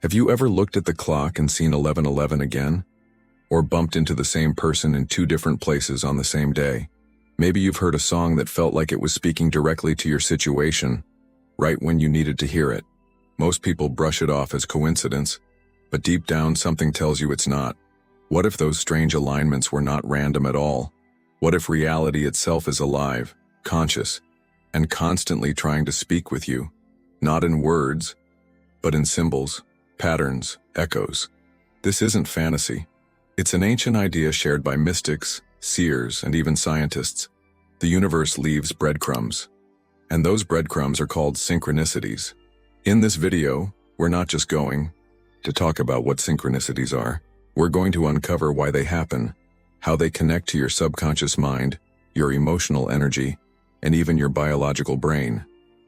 Have you ever looked at the clock and seen 11:11 again? Or bumped into the same person in two different places on the same day? Maybe you've heard a song that felt like it was speaking directly to your situation, right when you needed to hear it. Most people brush it off as coincidence, but deep down something tells you it's not. What if those strange alignments were not random at all? What if reality itself is alive, conscious, and constantly trying to speak with you, not in words, but in symbols, patterns, echoes? This isn't fantasy. It's an ancient idea shared by mystics, seers, and even scientists. The universe leaves breadcrumbs, and those breadcrumbs are called synchronicities. In this video, we're not just going to talk about what synchronicities are. We're going to uncover why they happen, how they connect to your subconscious mind, your emotional energy, and even your biological brain.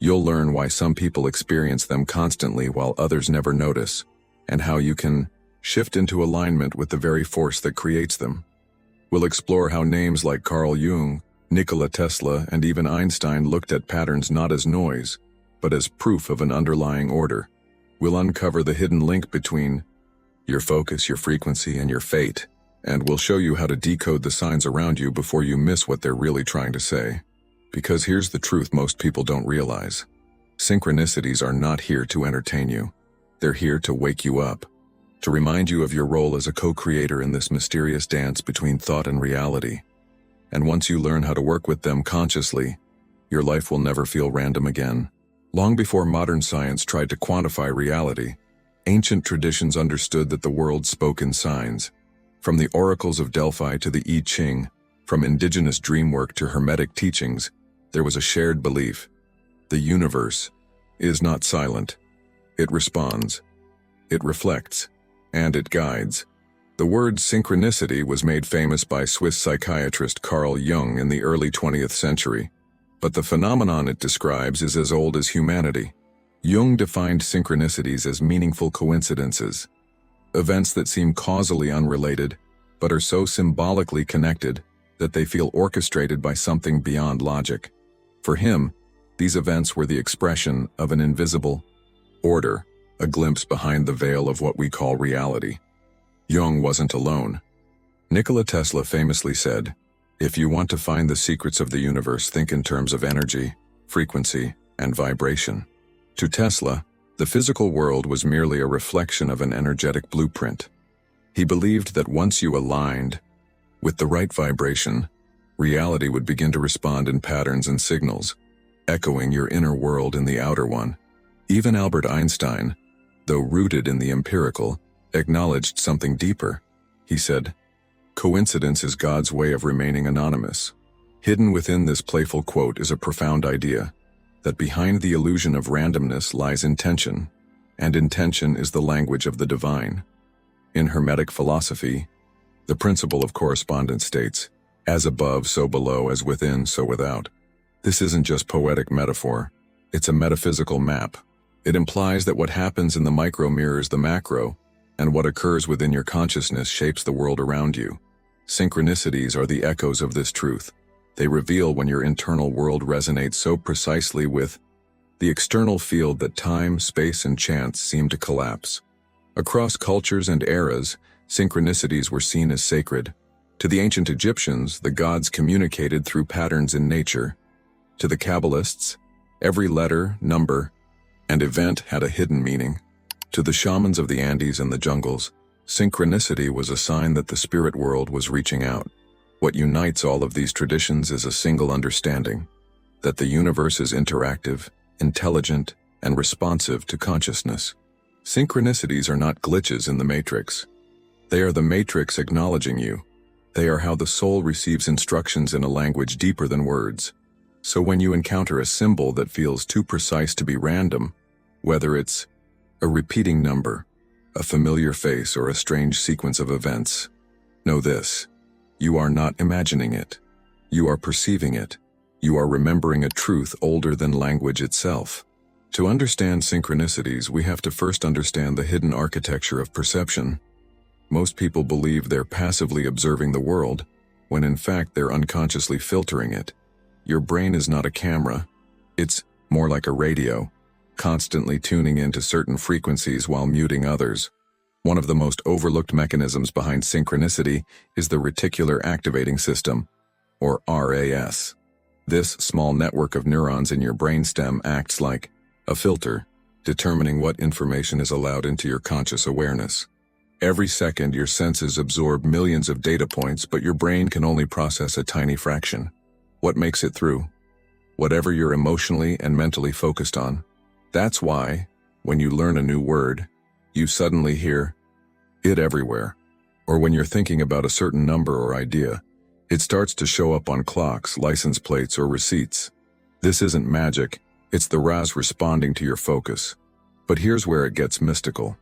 You'll learn why some people experience them constantly while others never notice, and how you can shift into alignment with the very force that creates them. We'll explore how names like Carl Jung, Nikola Tesla, and even Einstein looked at patterns not as noise, but as proof of an underlying order. We'll uncover the hidden link between your focus, your frequency, and your fate, and we'll show you how to decode the signs around you before you miss what they're really trying to say. Because here's the truth most people don't realize. Synchronicities are not here to entertain you. They're here to wake you up, to remind you of your role as a co-creator in this mysterious dance between thought and reality. And once you learn how to work with them consciously, your life will never feel random again. Long before modern science tried to quantify reality, ancient traditions understood that the world spoke in signs. From the oracles of Delphi to the I Ching, from indigenous dreamwork to Hermetic teachings, there was a shared belief. The universe is not silent. It responds, it reflects, and it guides. The word synchronicity was made famous by Swiss psychiatrist Carl Jung in the early 20th century, but the phenomenon it describes is as old as humanity. Jung defined synchronicities as meaningful coincidences, events that seem causally unrelated, but are so symbolically connected that they feel orchestrated by something beyond logic. For him, these events were the expression of an invisible order, a glimpse behind the veil of what we call reality. Jung wasn't alone. Nikola Tesla famously said, "If you want to find the secrets of the universe, think in terms of energy, frequency, and vibration." To Tesla, the physical world was merely a reflection of an energetic blueprint. He believed that once you aligned with the right vibration, reality would begin to respond in patterns and signals, echoing your inner world in the outer one. Even Albert Einstein, though rooted in the empirical, acknowledged something deeper. He said, "Coincidence is God's way of remaining anonymous." Hidden within this playful quote is a profound idea, that behind the illusion of randomness lies intention, and intention is the language of the divine. In Hermetic philosophy, the principle of correspondence states, "As above, so below, as within, so without." This isn't just poetic metaphor, it's a metaphysical map. It implies that what happens in the micro mirrors the macro, and what occurs within your consciousness shapes the world around you. Synchronicities are the echoes of this truth. They reveal when your internal world resonates so precisely with the external field that time, space, and chance seem to collapse. Across cultures and eras, synchronicities were seen as sacred. To the ancient Egyptians, the gods communicated through patterns in nature. To the Kabbalists, every letter, number, and event had a hidden meaning. To the shamans of the Andes and the jungles, synchronicity was a sign that the spirit world was reaching out. What unites all of these traditions is a single understanding, that the universe is interactive, intelligent, and responsive to consciousness. Synchronicities are not glitches in the matrix. They are the matrix acknowledging you. They are how the soul receives instructions in a language deeper than words. So when you encounter a symbol that feels too precise to be random, whether it's a repeating number, a familiar face, or a strange sequence of events, know this: you are not imagining it. You are perceiving it. You are remembering a truth older than language itself. To understand synchronicities, we have to first understand the hidden architecture of perception. Most people believe they're passively observing the world, when in fact they're unconsciously filtering it. Your brain is not a camera. It's more like a radio, constantly tuning into certain frequencies while muting others. One of the most overlooked mechanisms behind synchronicity is the reticular activating system, or RAS. This small network of neurons in your brainstem acts like a filter, determining what information is allowed into your conscious awareness. Every second, your senses absorb millions of data points, but your brain can only process a tiny fraction. What makes it through? Whatever you're emotionally and mentally focused on. That's why, when you learn a new word, you suddenly hear it everywhere. Or when you're thinking about a certain number or idea, it starts to show up on clocks, license plates, or receipts. This isn't magic, it's the RAS responding to your focus. But here's where it gets mystical.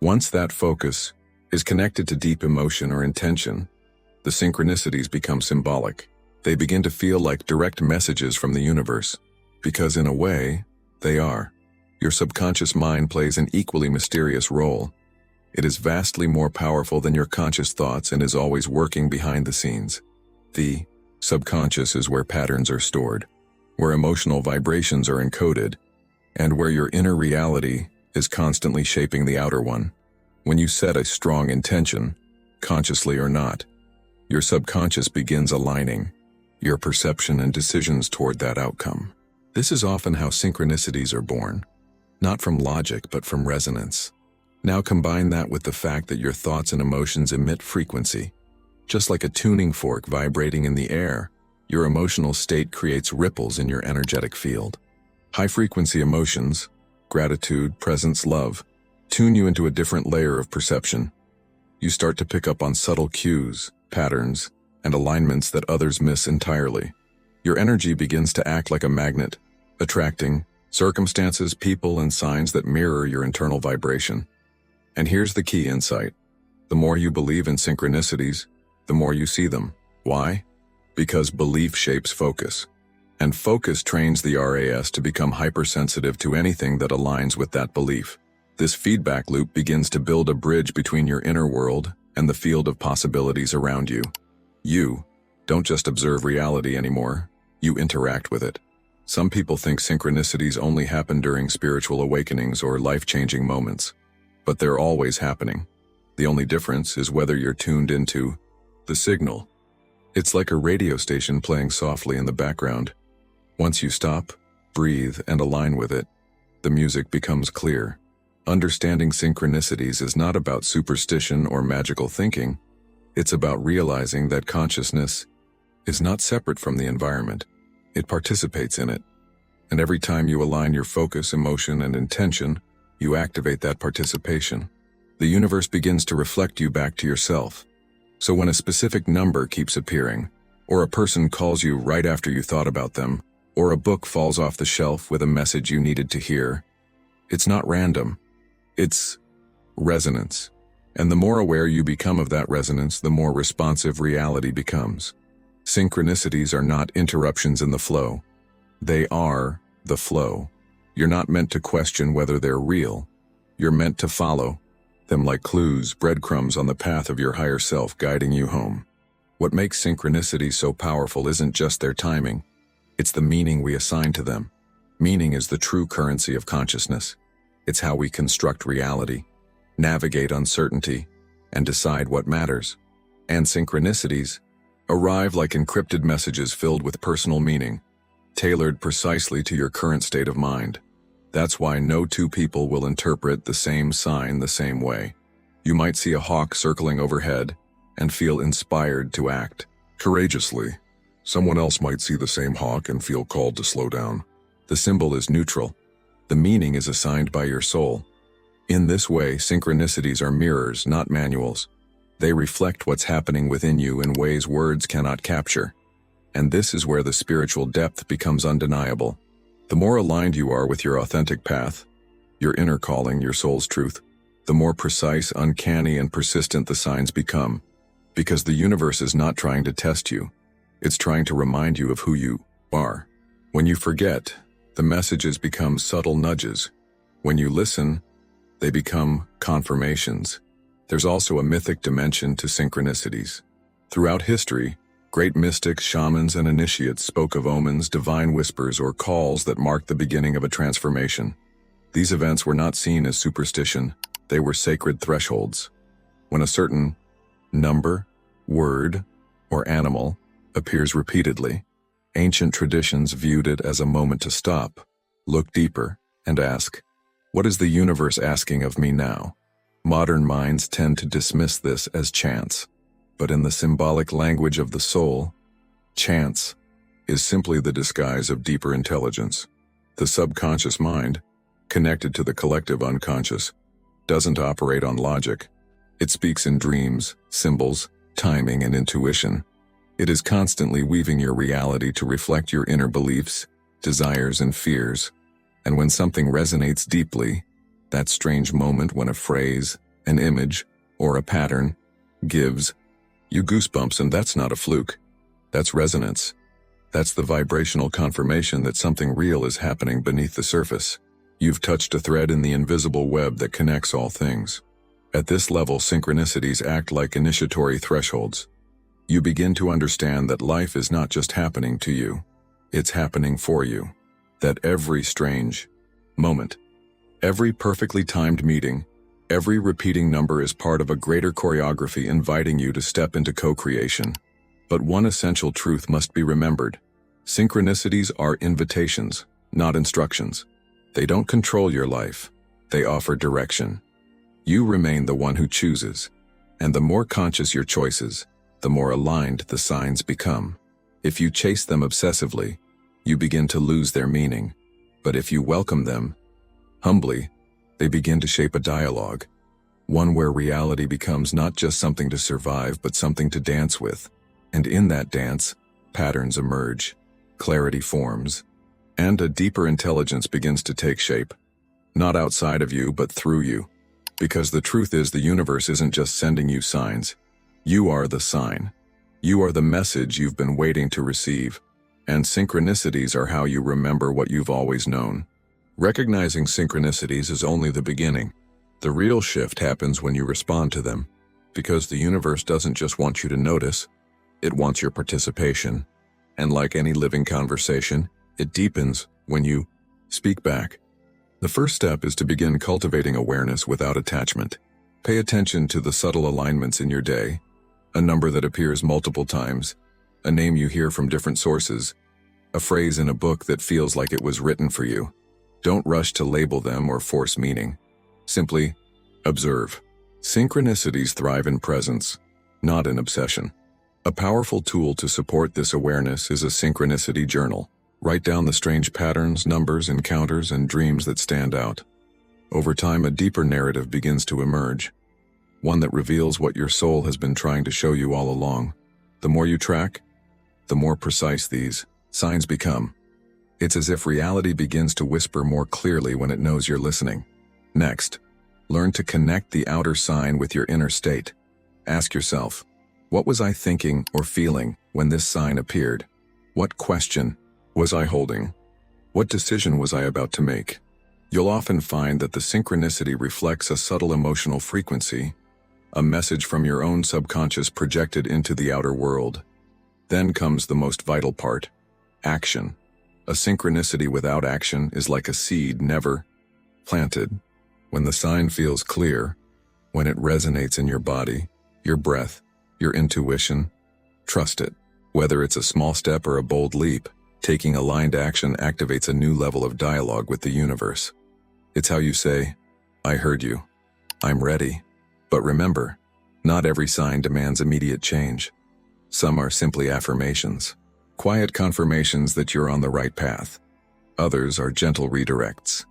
Once that focus is connected to deep emotion or intention, the synchronicities become symbolic. They begin to feel like direct messages from the universe, because in a way, they are. Your subconscious mind plays an equally mysterious role. It is vastly more powerful than your conscious thoughts and is always working behind the scenes. The subconscious is where patterns are stored, where emotional vibrations are encoded, and where your inner reality is constantly shaping the outer one. When you set a strong intention, consciously or not, your subconscious begins aligning your perception and decisions toward that outcome. This is often how synchronicities are born, not from logic but from resonance. Now combine that with the fact that your thoughts and emotions emit frequency. Just like a tuning fork vibrating in the air, your emotional state creates ripples in your energetic field. High-frequency emotions, gratitude, presence, love, tune you into a different layer of perception. You start to pick up on subtle cues, patterns, and alignments that others miss entirely. Your energy begins to act like a magnet, attracting circumstances, people, and signs that mirror your internal vibration. And here's the key insight. The more you believe in synchronicities, the more you see them. Why? Because belief shapes focus. And focus trains the RAS to become hypersensitive to anything that aligns with that belief. This feedback loop begins to build a bridge between your inner world and the field of possibilities around you. You don't just observe reality anymore, you interact with it. Some people think synchronicities only happen during spiritual awakenings or life-changing moments, but they're always happening. The only difference is whether you're tuned into the signal. It's like a radio station playing softly in the background. Once you stop, breathe, and align with it, the music becomes clear. Understanding synchronicities is not about superstition or magical thinking. It's about realizing that consciousness is not separate from the environment. It participates in it. And every time you align your focus, emotion, and intention, you activate that participation. The universe begins to reflect you back to yourself. So when a specific number keeps appearing, or a person calls you right after you thought about them, or a book falls off the shelf with a message you needed to hear, it's not random. It's resonance. And the more aware you become of that resonance, the more responsive reality becomes. Synchronicities are not interruptions in the flow. They are the flow. You're not meant to question whether they're real. You're meant to follow them like clues, breadcrumbs on the path of your higher self guiding you home. What makes synchronicities so powerful isn't just their timing. It's the meaning we assign to them. Meaning is the true currency of consciousness. It's how we construct reality, navigate uncertainty, and decide what matters. And synchronicities arrive like encrypted messages filled with personal meaning, tailored precisely to your current state of mind. That's why no two people will interpret the same sign the same way. You might see a hawk circling overhead and feel inspired to act courageously. Someone else might see the same hawk and feel called to slow down. The symbol is neutral. The meaning is assigned by your soul. In this way, synchronicities are mirrors, not manuals. They reflect what's happening within you in ways words cannot capture. And this is where the spiritual depth becomes undeniable. The more aligned you are with your authentic path, your inner calling, your soul's truth, the more precise, uncanny, and persistent the signs become. Because the universe is not trying to test you. It's trying to remind you of who you are. When you forget, the messages become subtle nudges. When you listen, they become confirmations. There's also a mythic dimension to synchronicities. Throughout history, great mystics, shamans, and initiates spoke of omens, divine whispers, or calls that marked the beginning of a transformation. These events were not seen as superstition, they were sacred thresholds. When a certain number, word, or animal appears repeatedly, ancient traditions viewed it as a moment to stop, look deeper, and ask, what is the universe asking of me now? Modern minds tend to dismiss this as chance, but in the symbolic language of the soul, chance is simply the disguise of deeper intelligence. The subconscious mind, connected to the collective unconscious, doesn't operate on logic. It speaks in dreams, symbols, timing, and intuition. It is constantly weaving your reality to reflect your inner beliefs, desires, and fears. And when something resonates deeply, that strange moment when a phrase, an image, or a pattern gives you goosebumps, and that's not a fluke. That's resonance. That's the vibrational confirmation that something real is happening beneath the surface. You've touched a thread in the invisible web that connects all things. At this level, synchronicities act like initiatory thresholds. You begin to understand that life is not just happening to you, it's happening for you. That every strange moment, every perfectly timed meeting, every repeating number is part of a greater choreography inviting you to step into co-creation. But one essential truth must be remembered. Synchronicities are invitations, not instructions. They don't control your life. They offer direction. You remain the one who chooses, and the more conscious your choices, the more aligned the signs become. If you chase them obsessively, you begin to lose their meaning. But if you welcome them humbly, they begin to shape a dialogue, one where reality becomes not just something to survive, but something to dance with. And in that dance, patterns emerge, clarity forms, and a deeper intelligence begins to take shape, not outside of you, but through you. Because the truth is, the universe isn't just sending you signs. You are the sign. You are the message you've been waiting to receive. And synchronicities are how you remember what you've always known. Recognizing synchronicities is only the beginning. The real shift happens when you respond to them, because the universe doesn't just want you to notice, it wants your participation. And like any living conversation, it deepens when you speak back. The first step is to begin cultivating awareness without attachment. Pay attention to the subtle alignments in your day, a number that appears multiple times, a name you hear from different sources, a phrase in a book that feels like it was written for you. Don't rush to label them or force meaning. Simply observe. Synchronicities thrive in presence, not in obsession. A powerful tool to support this awareness is a synchronicity journal. Write down the strange patterns, numbers, encounters, and dreams that stand out. Over time, a deeper narrative begins to emerge, one that reveals what your soul has been trying to show you all along. The more you track, the more precise these signs become. It's as if reality begins to whisper more clearly when it knows you're listening. Next, learn to connect the outer sign with your inner state. Ask yourself, what was I thinking or feeling when this sign appeared? What question was I holding? What decision was I about to make? You'll often find that the synchronicity reflects a subtle emotional frequency, a message from your own subconscious projected into the outer world. Then comes the most vital part, action. A synchronicity without action is like a seed never planted. When the sign feels clear, when it resonates in your body, your breath, your intuition, trust it. Whether it's a small step or a bold leap, taking aligned action activates a new level of dialogue with the universe. It's how you say, I heard you. I'm ready. But remember, not every sign demands immediate change. Some are simply affirmations, quiet confirmations that you're on the right path. Others are gentle redirects.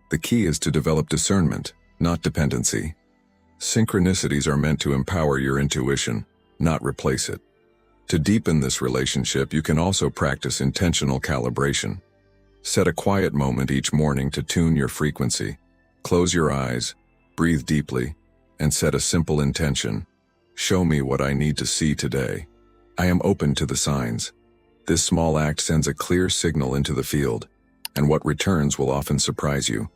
The key is to develop discernment, not dependency. Synchronicities are meant to empower your intuition, not replace it. To deepen this relationship, you can also practice intentional calibration. Set a quiet moment each morning to tune your frequency. Close your eyes, breathe deeply, and set a simple intention. Show me what I need to see today. I am open to the signs. This small act sends a clear signal into the field, and what returns will often surprise you.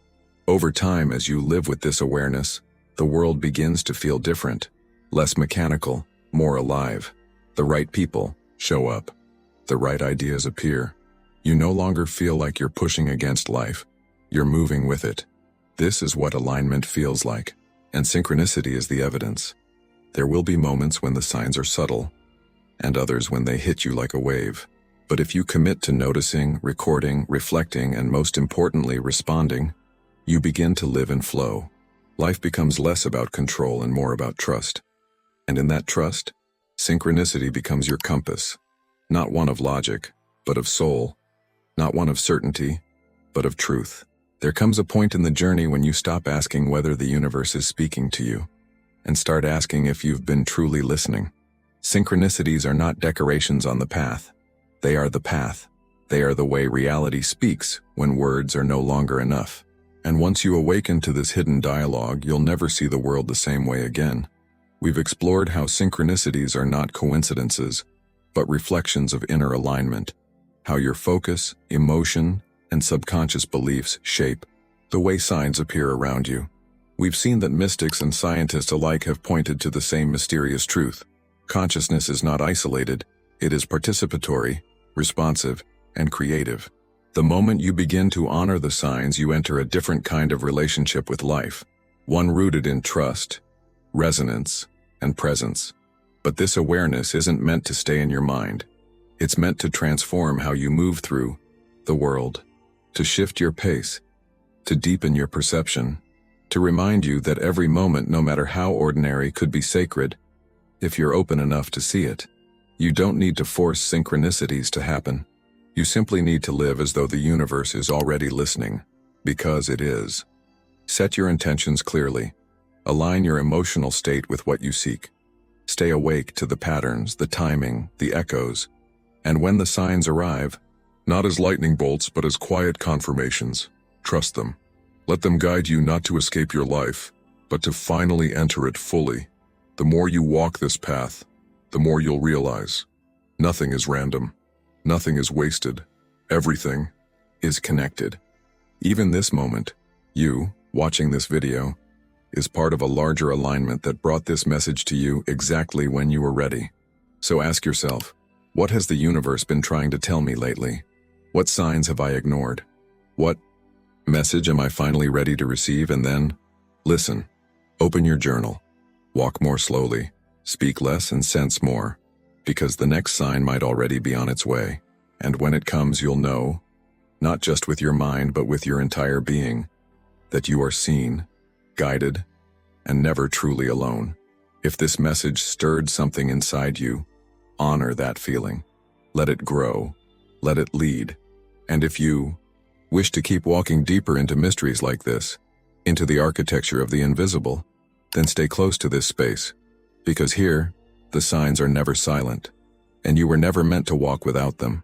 Over time, as you live with this awareness, the world begins to feel different, less mechanical, more alive. The right people show up. The right ideas appear. You no longer feel like you're pushing against life. You're moving with it. This is what alignment feels like, and synchronicity is the evidence. There will be moments when the signs are subtle, and others when they hit you like a wave. But if you commit to noticing, recording, reflecting, and most importantly, responding, you begin to live in flow. Life becomes less about control and more about trust. And in that trust, synchronicity becomes your compass, not one of logic, but of soul, not one of certainty, but of truth. There comes a point in the journey when you stop asking whether the universe is speaking to you, and start asking if you've been truly listening. Synchronicities are not decorations on the path. They are the path. They are the way reality speaks when words are no longer enough. And once you awaken to this hidden dialogue, you'll never see the world the same way again. We've explored how synchronicities are not coincidences, but reflections of inner alignment, how your focus, emotion, and subconscious beliefs shape the way signs appear around you. We've seen that mystics and scientists alike have pointed to the same mysterious truth. Consciousness is not isolated, it is participatory, responsive, and creative. The moment you begin to honor the signs, you enter a different kind of relationship with life, one rooted in trust, resonance, and presence. But this awareness isn't meant to stay in your mind. It's meant to transform how you move through the world, to shift your pace, to deepen your perception, to remind you that every moment, no matter how ordinary, could be sacred if you're open enough to see it. You don't need to force synchronicities to happen. You simply need to live as though the universe is already listening, because it is. Set your intentions clearly. Align your emotional state with what you seek. Stay awake to the patterns, the timing, the echoes, and when the signs arrive, not as lightning bolts but as quiet confirmations, trust them. Let them guide you not to escape your life, but to finally enter it fully. The more you walk this path, the more you'll realize nothing is random, nothing is wasted, everything is connected. Even this moment, you, watching this video, is part of a larger alignment that brought this message to you exactly when you were ready. So ask yourself, what has the universe been trying to tell me lately? What signs have I ignored? What message am I finally ready to receive? And then, listen. Open your journal. Walk more slowly. Speak less and sense more. Because the next sign might already be on its way. And when it comes, you'll know, not just with your mind but with your entire being, that you are seen, guided, and never truly alone. If this message stirred something inside you, honor that feeling. Let it grow. Let it lead. And if you wish to keep walking deeper into mysteries like this, into the architecture of the invisible, then stay close to this space. Because here, the signs are never silent, and you were never meant to walk without them.